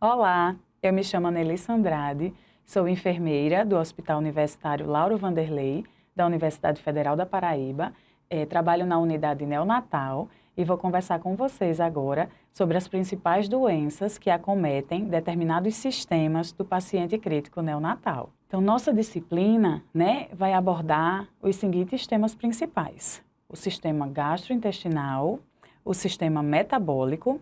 Olá, eu me chamo Anelissa Andrade, sou enfermeira do Hospital Universitário Lauro Vanderlei, da Universidade Federal da Paraíba, trabalho na unidade neonatal e vou conversar com vocês agora sobre as principais doenças que acometem determinados sistemas do paciente crítico neonatal. Então, nossa disciplina, vai abordar os seguintes temas principais: o sistema gastrointestinal, o sistema metabólico,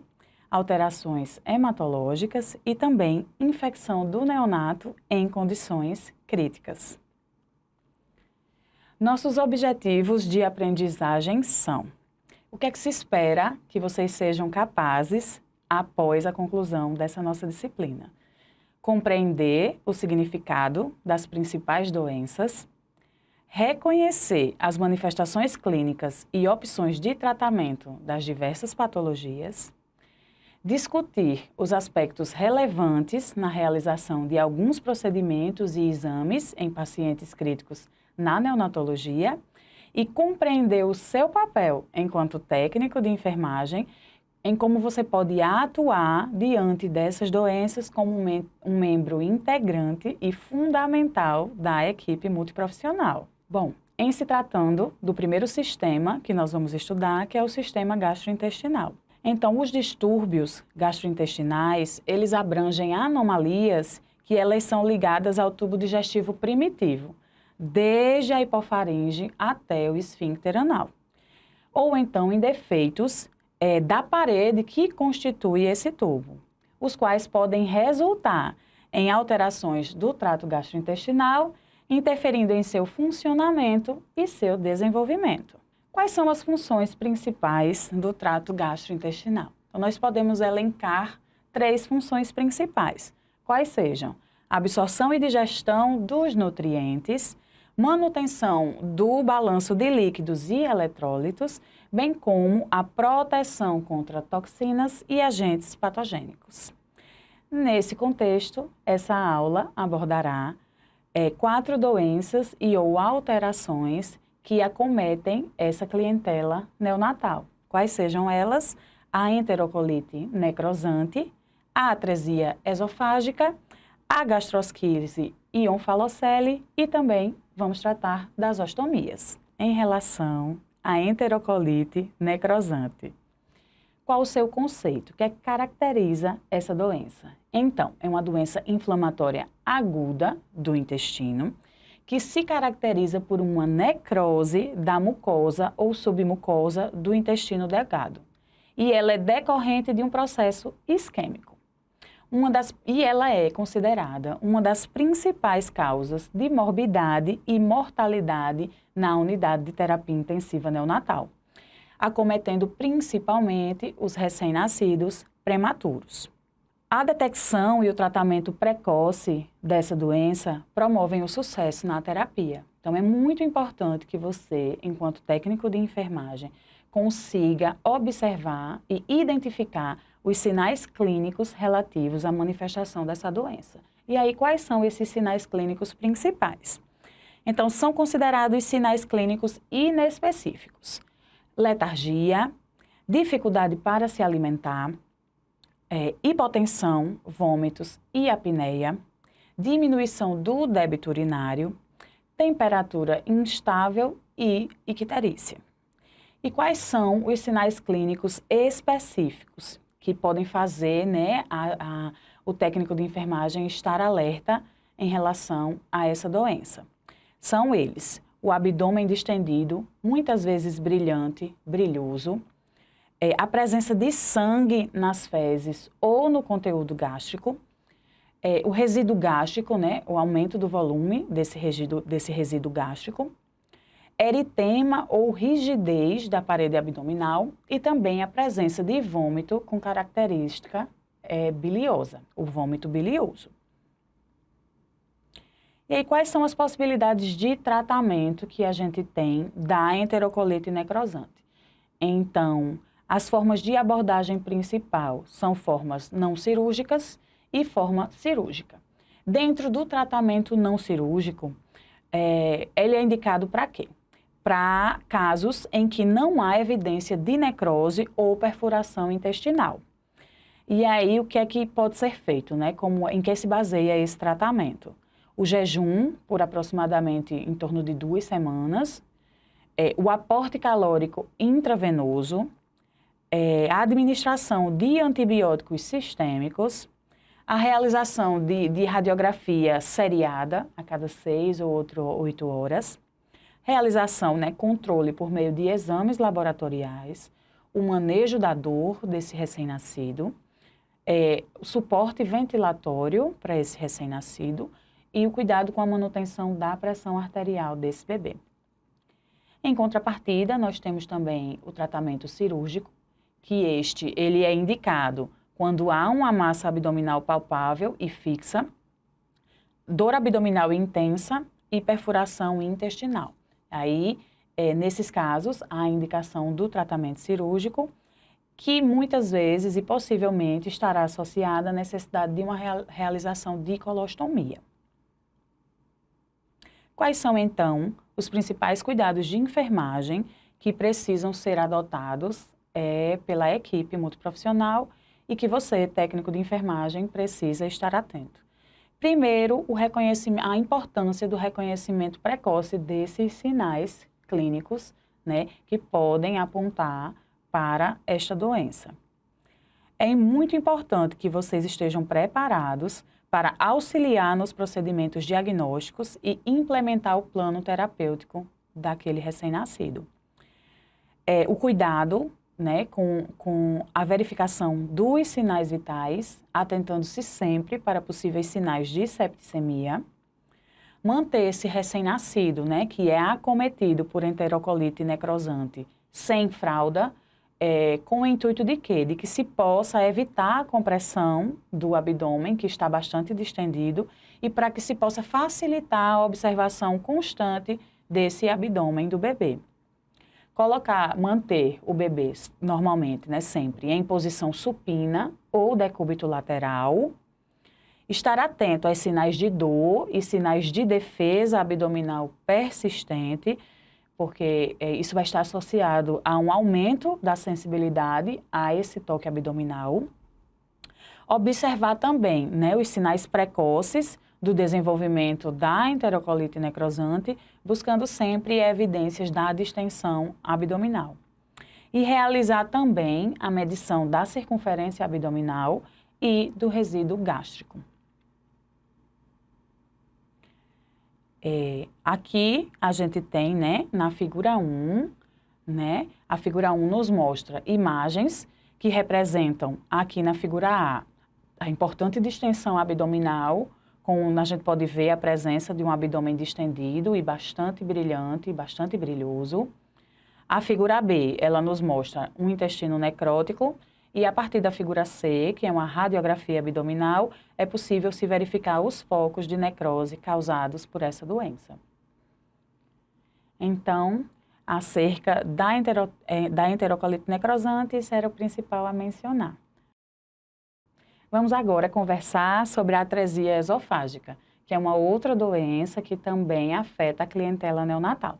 alterações hematológicas e também infecção do neonato em condições críticas. Nossos objetivos de aprendizagem são: o que é que se espera que vocês sejam capazes após a conclusão dessa nossa disciplina? Compreender o significado das principais doenças, reconhecer as manifestações clínicas e opções de tratamento das diversas patologias, discutir os aspectos relevantes na realização de alguns procedimentos e exames em pacientes críticos na neonatologia e compreender o seu papel enquanto técnico de enfermagem em como você pode atuar diante dessas doenças como um membro integrante e fundamental da equipe multiprofissional. Bom, em se tratando do primeiro sistema que nós vamos estudar, que é o sistema gastrointestinal. Então, os distúrbios gastrointestinais, eles abrangem anomalias que elas são ligadas ao tubo digestivo primitivo, desde a hipofaringe até o esfíncter anal. Ou então em defeitos da parede que constitui esse tubo, os quais podem resultar em alterações do trato gastrointestinal, interferindo em seu funcionamento e seu desenvolvimento. Quais são as funções principais do trato gastrointestinal? Então, nós podemos elencar 3 funções principais, quais sejam: absorção e digestão dos nutrientes, manutenção do balanço de líquidos e eletrólitos, bem como a proteção contra toxinas e agentes patogênicos. Nesse contexto, essa aula abordará 4 doenças e ou alterações que acometem essa clientela neonatal. Quais sejam elas? A enterocolite necrosante, a atresia esofágica, a gastrosquise e onfalocele e também vamos tratar das ostomias. Em relação à enterocolite necrosante, qual o seu conceito? O que é que caracteriza essa doença? Então, é uma doença inflamatória aguda do intestino, que se caracteriza por uma necrose da mucosa ou submucosa do intestino delgado. E ela é decorrente de um processo isquêmico. E ela é considerada uma das principais causas de morbidade e mortalidade na unidade de terapia intensiva neonatal, acometendo principalmente os recém-nascidos prematuros. A detecção e o tratamento precoce dessa doença promovem o sucesso na terapia. Então, é muito importante que você, enquanto técnico de enfermagem, consiga observar e identificar os sinais clínicos relativos à manifestação dessa doença. E aí, quais são esses sinais clínicos principais? Então, são considerados sinais clínicos inespecíficos: letargia, dificuldade para se alimentar, hipotensão, vômitos e apneia, diminuição do débito urinário, temperatura instável e icterícia. E quais são os sinais clínicos específicos que podem fazer o técnico de enfermagem estar alerta em relação a essa doença? São eles: o abdômen distendido, muitas vezes brilhante, brilhoso, a presença de sangue nas fezes ou no conteúdo gástrico, o resíduo gástrico, o aumento do volume desse resíduo gástrico, eritema ou rigidez da parede abdominal e também a presença de vômito com característica biliosa, o vômito bilioso. E aí, quais são as possibilidades de tratamento que a gente tem da enterocolite necrosante? Então, as formas de abordagem principal são formas não cirúrgicas e forma cirúrgica. Dentro do tratamento não cirúrgico, ele é indicado para quê? Para casos em que não há evidência de necrose ou perfuração intestinal. E aí, o que é que pode ser feito, né? Em que se baseia esse tratamento? O jejum, por aproximadamente em torno de 2 semanas, o aporte calórico intravenoso, a administração de antibióticos sistêmicos, a realização de radiografia seriada a cada 6 ou 8 horas, realização, né, controle por meio de exames laboratoriais, o manejo da dor desse recém-nascido, o suporte ventilatório para esse recém-nascido e o cuidado com a manutenção da pressão arterial desse bebê. Em contrapartida, nós temos também o tratamento cirúrgico, que ele é indicado quando há uma massa abdominal palpável e fixa, dor abdominal intensa e perfuração intestinal. Aí, nesses casos, há a indicação do tratamento cirúrgico, que muitas vezes e possivelmente estará associada à necessidade de uma realização de colostomia. Quais são, então, os principais cuidados de enfermagem que precisam ser adotados pela equipe multiprofissional e que você, técnico de enfermagem, precisa estar atento? Primeiro, a importância do reconhecimento precoce desses sinais clínicos, né, que podem apontar para esta doença. É muito importante que vocês estejam preparados para auxiliar nos procedimentos diagnósticos e implementar o plano terapêutico daquele recém-nascido. O cuidado, né, com a verificação dos sinais vitais, atentando-se sempre para possíveis sinais de septicemia, manter esse recém-nascido, né, que é acometido por enterocolite necrosante sem fralda, com o intuito de quê? De que se possa evitar a compressão do abdômen, que está bastante distendido, e para que se possa facilitar a observação constante desse abdômen do bebê. Manter o bebê, normalmente, né, sempre, em posição supina ou decúbito lateral, estar atento aos sinais de dor e sinais de defesa abdominal persistente, porque isso vai estar associado a um aumento da sensibilidade a esse toque abdominal. Observar também, né, os sinais precoces do desenvolvimento da enterocolite necrosante, buscando sempre evidências da distensão abdominal. E realizar também a medição da circunferência abdominal e do resíduo gástrico. Aqui a gente tem, né, na figura 1, né, a figura 1 nos mostra imagens que representam aqui na figura a importante distensão abdominal, a gente pode ver a presença de um abdômen distendido e bastante brilhante, bastante brilhoso. A figura B, ela nos mostra um intestino necrótico e a partir da figura C, que é uma radiografia abdominal, é possível se verificar os focos de necrose causados por essa doença. Então, acerca da enterocolite necrosante, isso era o principal a mencionar. Vamos agora conversar sobre a atresia esofágica, que é uma outra doença que também afeta a clientela neonatal.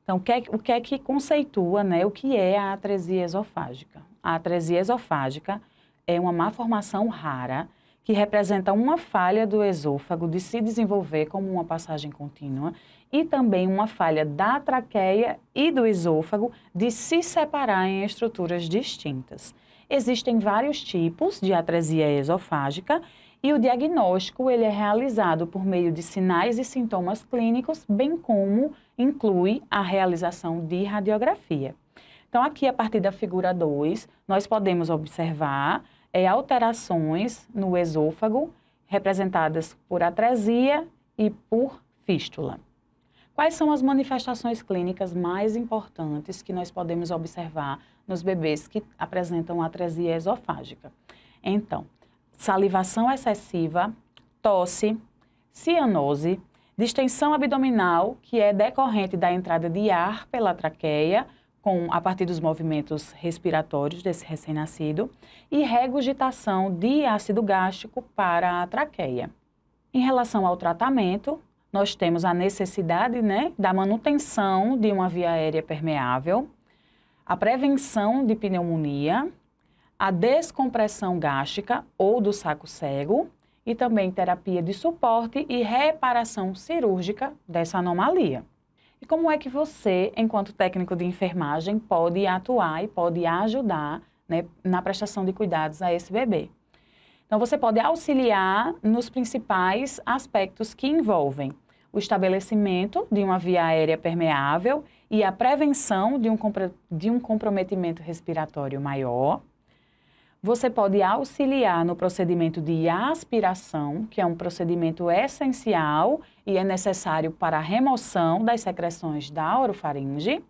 Então, o que é que conceitua, né, o que é a atresia esofágica? A atresia esofágica é uma malformação rara que representa uma falha do esôfago de se desenvolver como uma passagem contínua e também uma falha da traqueia e do esôfago de se separar em estruturas distintas. Existem vários tipos de atresia esofágica e o diagnóstico ele é realizado por meio de sinais e sintomas clínicos, bem como inclui a realização de radiografia. Então, aqui, a partir da figura 2, nós podemos observar alterações no esôfago, representadas por atresia e por fístula. Quais são as manifestações clínicas mais importantes que nós podemos observar nos bebês que apresentam atresia esofágica? Então, salivação excessiva, tosse, cianose, distensão abdominal, que é decorrente da entrada de ar pela traqueia, a partir dos movimentos respiratórios desse recém-nascido, e regurgitação de ácido gástrico para a traqueia. Em relação ao tratamento, nós temos a necessidade, né, da manutenção de uma via aérea permeável, a prevenção de pneumonia, a descompressão gástrica ou do saco cego e também terapia de suporte e reparação cirúrgica dessa anomalia. E como é que você, enquanto técnico de enfermagem, pode atuar e pode ajudar, né, na prestação de cuidados a esse bebê? Então, você pode auxiliar nos principais aspectos que envolvem o estabelecimento de uma via aérea permeável e a prevenção de um comprometimento respiratório maior. Você pode auxiliar no procedimento de aspiração, que é um procedimento essencial e é necessário para a remoção das secreções da orofaringe.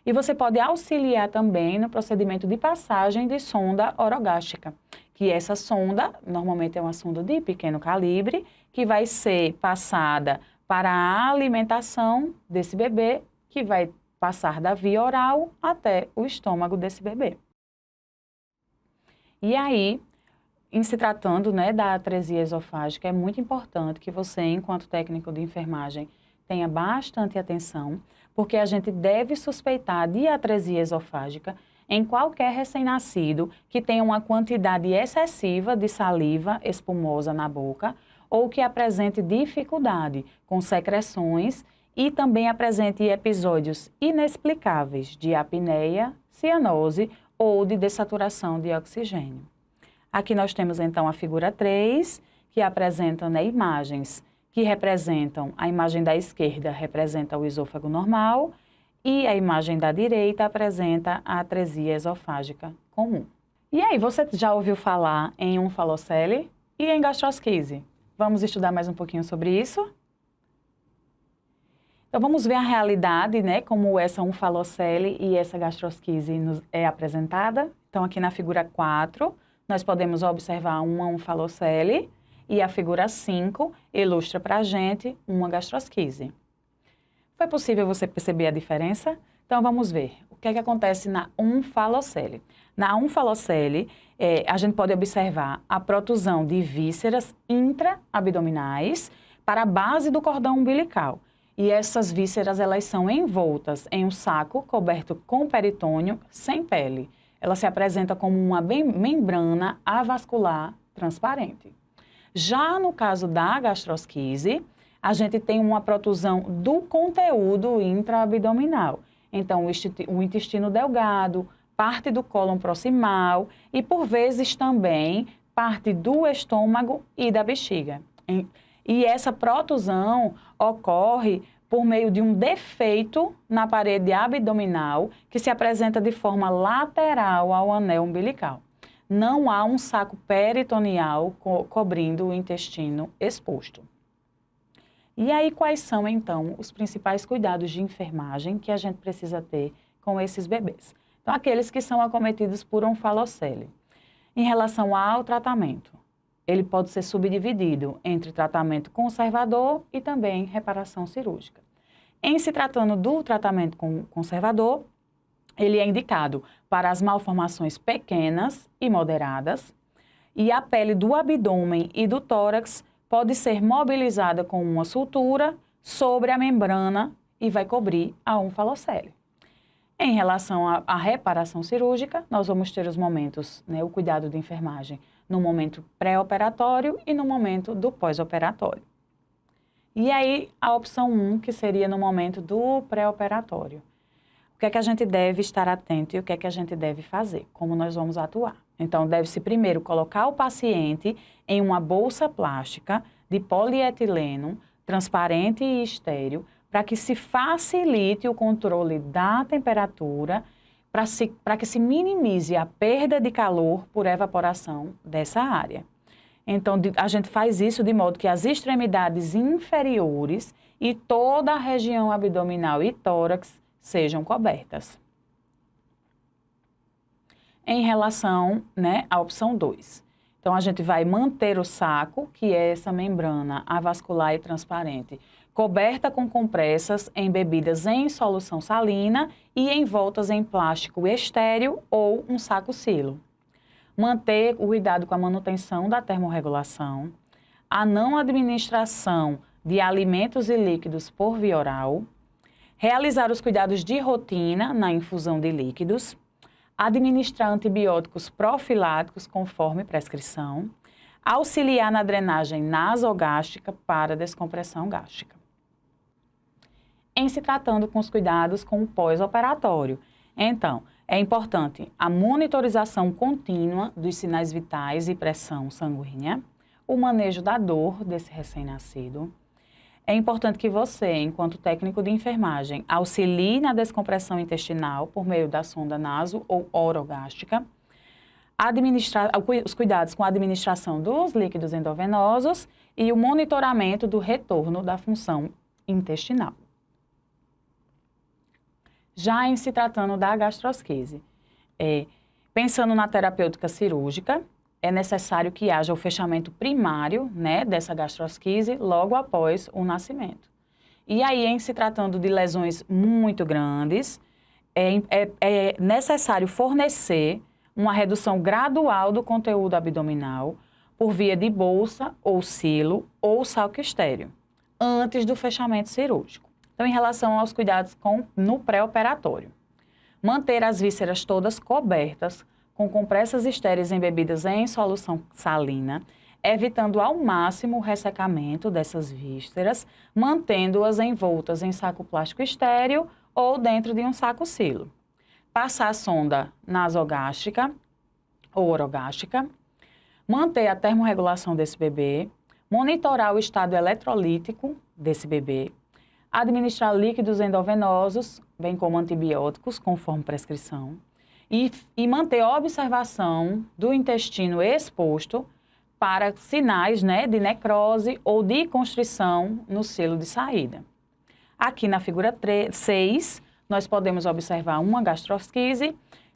E você pode auxiliar também no procedimento de passagem de sonda orogástrica, que essa sonda, normalmente é uma sonda de pequeno calibre, que vai ser passada para a alimentação desse bebê, que vai passar da via oral até o estômago desse bebê. E aí, em se tratando, né, da atresia esofágica, é muito importante que você, enquanto técnico de enfermagem, tenha bastante atenção, porque a gente deve suspeitar de atresia esofágica em qualquer recém-nascido que tenha uma quantidade excessiva de saliva espumosa na boca ou que apresente dificuldade com secreções e também apresente episódios inexplicáveis de apneia, cianose ou de dessaturação de oxigênio. Aqui nós temos então a figura 3, que apresenta, né, imagens que representam, a imagem da esquerda representa o esôfago normal e a imagem da direita apresenta a atresia esofágica comum. E aí, você já ouviu falar em onfalocele e em gastrosquise? Vamos estudar mais um pouquinho sobre isso? Então, vamos ver a realidade, né, como essa onfalocele e essa gastrosquise é apresentada. Então, aqui na figura 4, nós podemos observar uma onfalocele e a figura 5 ilustra para a gente uma gastrosquise. Foi possível você perceber a diferença? Então, vamos ver. O que é que acontece na onfalocele? Na onfalocele, a gente pode observar a protusão de vísceras intra-abdominais para a base do cordão umbilical. E essas vísceras, elas são envoltas em um saco coberto com peritônio sem pele. Ela se apresenta como uma membrana avascular transparente. Já no caso da gastrosquise, a gente tem uma protusão do conteúdo intraabdominal. Então, o intestino delgado, parte do cólon proximal e, por vezes, também parte do estômago e da bexiga. E essa protusão ocorre por meio de um defeito na parede abdominal que se apresenta de forma lateral ao anel umbilical. Não há um saco peritoneal cobrindo o intestino exposto. E aí, quais são, então, os principais cuidados de enfermagem que a gente precisa ter com esses bebês? Então, aqueles que são acometidos por onfalocele. Em relação ao tratamento, ele pode ser subdividido entre tratamento conservador e também reparação cirúrgica. Em se tratando do tratamento conservador, ele é indicado para as malformações pequenas e moderadas, e a pele do abdômen e do tórax pode ser mobilizada com uma sutura sobre a membrana e vai cobrir a onfalocele. Em relação à reparação cirúrgica, nós vamos ter os momentos, né, o cuidado de enfermagem no momento pré-operatório e no momento do pós-operatório. E aí, a opção 1, que seria no momento do pré-operatório. O que é que a gente deve estar atento e o que é que a gente deve fazer? Como nós vamos atuar? Então, deve-se primeiro colocar o paciente em uma bolsa plástica de polietileno, transparente e estéril, para que se facilite o controle da temperatura, para que se minimize a perda de calor por evaporação dessa área. Então, a gente faz isso de modo que as extremidades inferiores e toda a região abdominal e tórax sejam cobertas. Em relação, né, à opção 2. Então, a gente vai manter o saco, que é essa membrana avascular e transparente, coberta com compressas embebidas em solução salina e envoltas em plástico estéril ou um saco silo. Manter o cuidado com a manutenção da termorregulação, a não administração de alimentos e líquidos por via oral, realizar os cuidados de rotina na infusão de líquidos, administrar antibióticos profiláticos conforme prescrição, auxiliar na drenagem nasogástrica para descompressão gástrica. Em se tratando com os cuidados com o pós-operatório, então, é importante a monitorização contínua dos sinais vitais e pressão sanguínea, o manejo da dor desse recém-nascido. É importante que você, enquanto técnico de enfermagem, auxilie na descompressão intestinal por meio da sonda naso ou orogástrica, os cuidados com a administração dos líquidos endovenosos e o monitoramento do retorno da função intestinal. Já em se tratando da gastrosquise, pensando na terapêutica cirúrgica, é necessário que haja o fechamento primário, né, dessa gastrosquise logo após o nascimento. E aí, em se tratando de lesões muito grandes, é necessário fornecer uma redução gradual do conteúdo abdominal por via de bolsa ou silo ou saco estéreo, antes do fechamento cirúrgico. Então, em relação aos cuidados no pré-operatório, manter as vísceras todas cobertas com compressas estéreis embebidas em solução salina, evitando ao máximo o ressecamento dessas vísceras, mantendo-as envoltas em saco plástico estéril ou dentro de um saco silo. Passar a sonda nasogástrica ou orogástrica, manter a termorregulação desse bebê, monitorar o estado eletrolítico desse bebê, administrar líquidos endovenosos, bem como antibióticos, conforme prescrição, e manter a observação do intestino exposto para sinais, né, de necrose ou de constrição no silo de saída. Aqui na figura 6, nós podemos observar uma gastrosquise,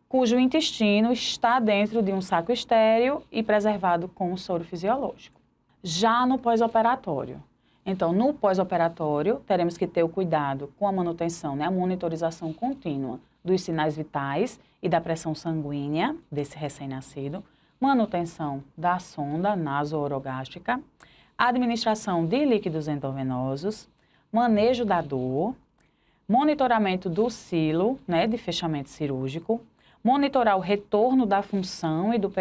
cujo intestino está dentro de um saco estéril e preservado com o soro fisiológico. Já no pós-operatório, então, no pós-operatório, teremos que ter o cuidado com a manutenção, né, a monitorização contínua dos sinais vitais e da pressão sanguínea desse recém-nascido, manutenção da sonda naso-orogástrica, administração de líquidos endovenosos, manejo da dor, monitoramento do silo, né, de fechamento cirúrgico, monitorar o retorno da função e do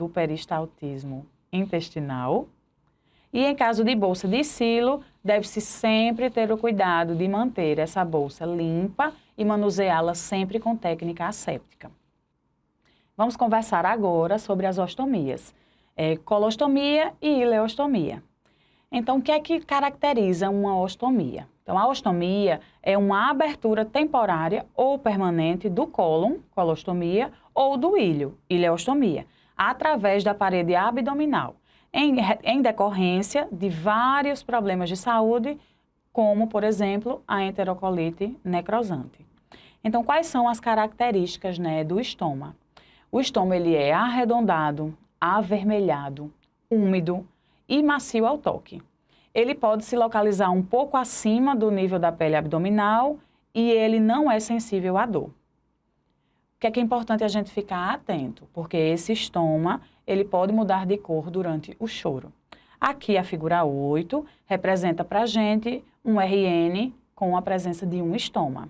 peristaltismo intestinal. E em caso de bolsa de silo, deve-se sempre ter o cuidado de manter essa bolsa limpa e manuseá-la sempre com técnica asséptica. Vamos conversar agora sobre as ostomias, colostomia e ileostomia. Então, o que é que caracteriza uma ostomia? Então, a ostomia é uma abertura temporária ou permanente do cólon, colostomia, ou do ilho, ileostomia, através da parede abdominal, em decorrência de vários problemas de saúde, como, por exemplo, a enterocolite necrosante. Então, quais são as características, né, do estoma? O estoma ele é arredondado, avermelhado, úmido e macio ao toque. Ele pode se localizar um pouco acima do nível da pele abdominal e ele não é sensível à dor. O que é importante a gente ficar atento, porque esse estoma ele pode mudar de cor durante o choro. Aqui a figura 8 representa para a gente um RN com a presença de um estoma.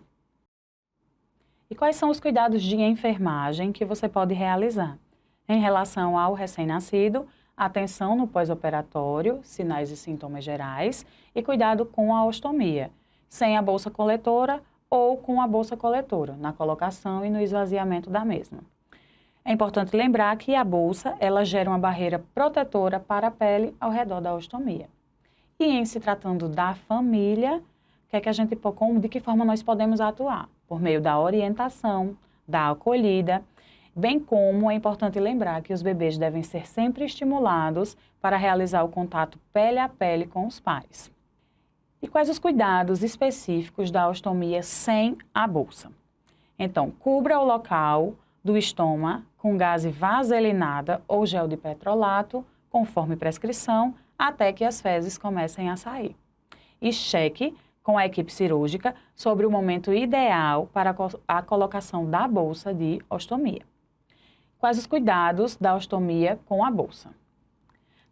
E quais são os cuidados de enfermagem que você pode realizar? Em relação ao recém-nascido, atenção no pós-operatório, sinais e sintomas gerais e cuidado com a ostomia, sem a bolsa coletora ou com a bolsa coletora, na colocação e no esvaziamento da mesma. É importante lembrar que a bolsa, ela gera uma barreira protetora para a pele ao redor da ostomia. E em se tratando da família, de que forma nós podemos atuar? Por meio da orientação, da acolhida, bem como é importante lembrar que os bebês devem ser sempre estimulados para realizar o contato pele a pele com os pais. E quais os cuidados específicos da ostomia sem a bolsa? Então, cubra o local do estoma com gaze vaselinada ou gel de petrolato, conforme prescrição, até que as fezes comecem a sair. E cheque com a equipe cirúrgica sobre o momento ideal para a colocação da bolsa de ostomia. Quais os cuidados da ostomia com a bolsa?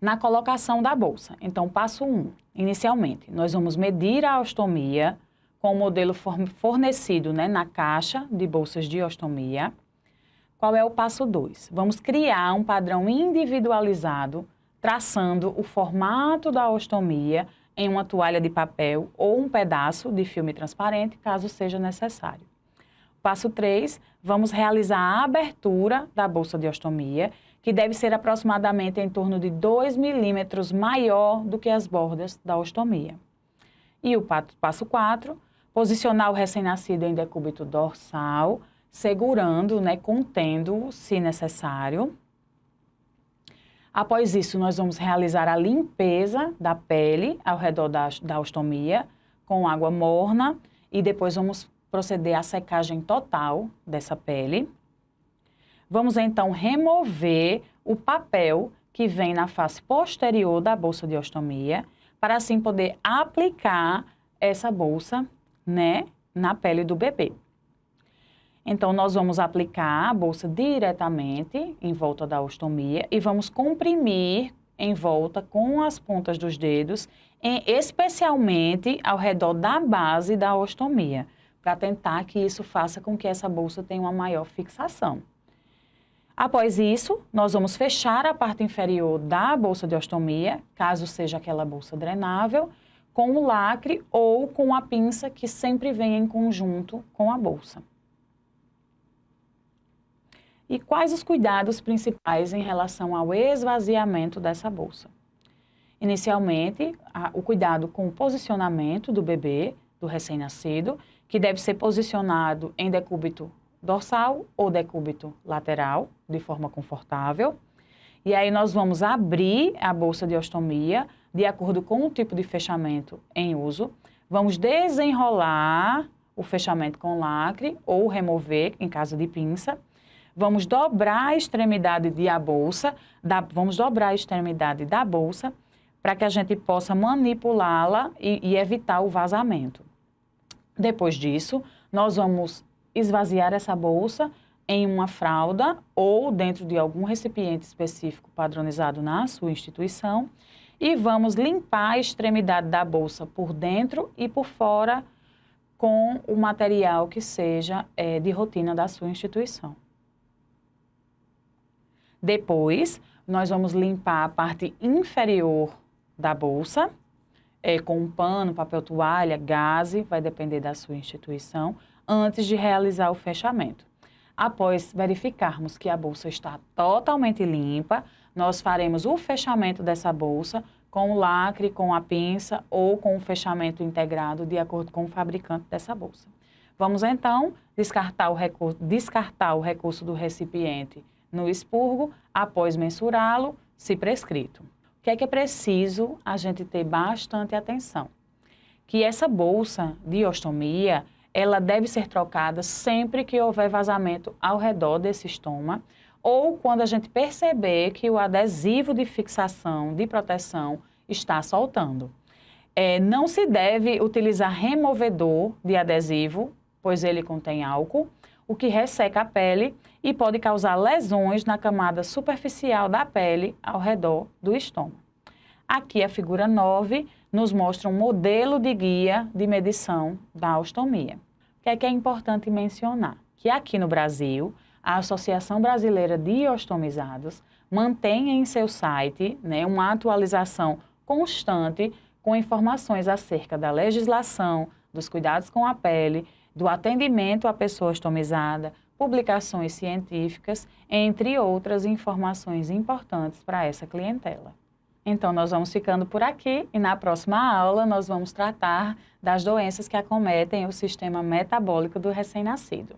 Na colocação da bolsa. Então, passo 1. Inicialmente, nós vamos medir a ostomia com o modelo fornecido, né, na caixa de bolsas de ostomia. Qual é o passo 2? Vamos criar um padrão individualizado, traçando o formato da ostomia em uma toalha de papel ou um pedaço de filme transparente, caso seja necessário. Passo 3, vamos realizar a abertura da bolsa de ostomia, que deve ser aproximadamente em torno de 2 milímetros maior do que as bordas da ostomia. E o passo 4, posicionar o recém-nascido em decúbito dorsal, segurando, contendo, se necessário. Após isso, nós vamos realizar a limpeza da pele ao redor da ostomia com água morna e depois vamos proceder à secagem total dessa pele. Vamos então remover o papel que vem na face posterior da bolsa de ostomia para assim poder aplicar essa bolsa, na pele do bebê. Então, nós vamos aplicar a bolsa diretamente em volta da ostomia e vamos comprimir em volta com as pontas dos dedos, especialmente ao redor da base da ostomia, para tentar que isso faça com que essa bolsa tenha uma maior fixação. Após isso, nós vamos fechar a parte inferior da bolsa de ostomia, caso seja aquela bolsa drenável, com o lacre ou com a pinça que sempre vem em conjunto com a bolsa. E quais os cuidados principais em relação ao esvaziamento dessa bolsa? Inicialmente, o cuidado com o posicionamento do bebê, do recém-nascido, que deve ser posicionado em decúbito dorsal ou decúbito lateral, de forma confortável. E aí nós vamos abrir a bolsa de ostomia, de acordo com o tipo de fechamento em uso. Vamos desenrolar o fechamento com lacre ou remover, em caso de pinça. Vamos dobrar a extremidade da bolsa para que a gente possa manipulá-la e evitar o vazamento. Depois disso, nós vamos esvaziar essa bolsa em uma fralda ou dentro de algum recipiente específico padronizado na sua instituição e vamos limpar a extremidade da bolsa por dentro e por fora com o material que seja de rotina da sua instituição. Depois, nós vamos limpar a parte inferior da bolsa, com um pano, papel toalha, gaze, vai depender da sua instituição, antes de realizar o fechamento. Após verificarmos que a bolsa está totalmente limpa, nós faremos o fechamento dessa bolsa com o lacre, com a pinça ou com o fechamento integrado de acordo com o fabricante dessa bolsa. Vamos então descartar o recurso do recipiente no expurgo, após mensurá-lo, se prescrito. O que é preciso a gente ter bastante atenção? Que essa bolsa de ostomia, ela deve ser trocada sempre que houver vazamento ao redor desse estoma ou quando a gente perceber que o adesivo de fixação, de proteção, está soltando. Não se deve utilizar removedor de adesivo, pois ele contém álcool, o que resseca a pele e pode causar lesões na camada superficial da pele ao redor do estômago. Aqui a figura 9 nos mostra um modelo de guia de medição da ostomia. O que é importante mencionar? Que aqui no Brasil, a Associação Brasileira de Ostomizados mantém em seu site uma atualização constante com informações acerca da legislação, dos cuidados com a pele, do atendimento à pessoa ostomizada, publicações científicas, entre outras informações importantes para essa clientela. Então, nós vamos ficando por aqui e na próxima aula nós vamos tratar das doenças que acometem o sistema metabólico do recém-nascido.